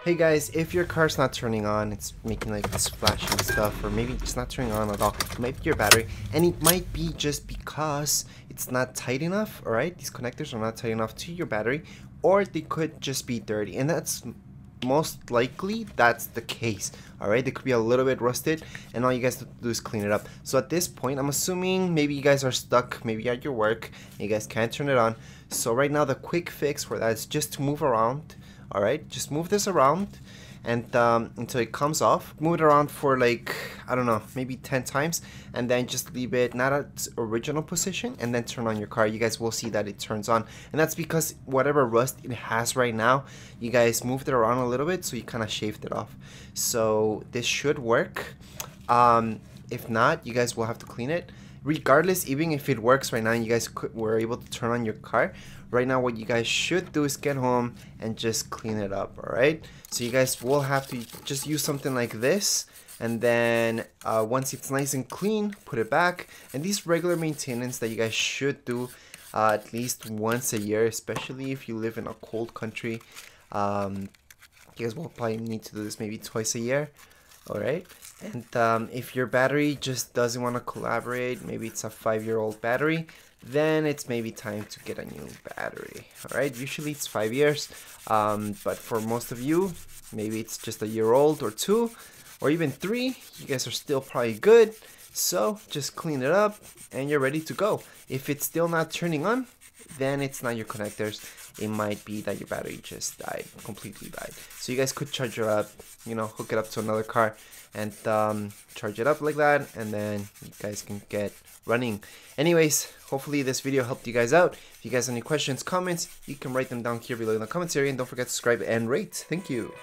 Hey guys, if your car's not turning on, it's making like this flashing stuff, or maybe it's not turning on at all, it might be your battery, and it might be just because it's not tight enough, alright? These connectors are not tight enough to your battery, or they could just be dirty, and that's most likely that's the case. Alright, they could be a little bit rusted, and all you guys have to do is clean it up. So at this point, I'm assuming maybe you guys are stuck, maybe at your work, and you guys can't turn it on. So right now the quick fix for that is just to move around. Alright, just move this around and until it comes off. Move it around for like, I don't know, maybe 10 times, and then just leave it not at its original position, and then turn on your car. You guys will see that it turns on, and that's because whatever rust it has right now, you guys moved it around a little bit, so you kind of shaved it off. So this should work. If not, you guys will have to clean it. Regardless, even if it works right now and you guys were able to turn on your car, right now what you guys should do is get home and just clean it up. Alright, so you guys will have to just use something like this, and then once it's nice and clean, put it back. And these regular maintenance that you guys should do at least once a year, especially if you live in a cold country. You guys will probably need to do this maybe twice a year. Alright, and if your battery just doesn't want to collaborate, maybe it's a 5-year-old battery, then it's maybe time to get a new battery. Alright, usually it's 5 years, but for most of you, maybe it's just a year old or 2, or even 3. You guys are still probably good, so just clean it up and you're ready to go. If it's still not turning on, then it's not your connectors. It might be that your battery just died, completely died. So you guys could charge it up, you know, hook it up to another car and charge it up like that, and then you guys can get running. Anyways, hopefully this video helped you guys out. If you guys have any questions, comments, you can write them down here below in the comments area, and don't forget to subscribe and rate. Thank you.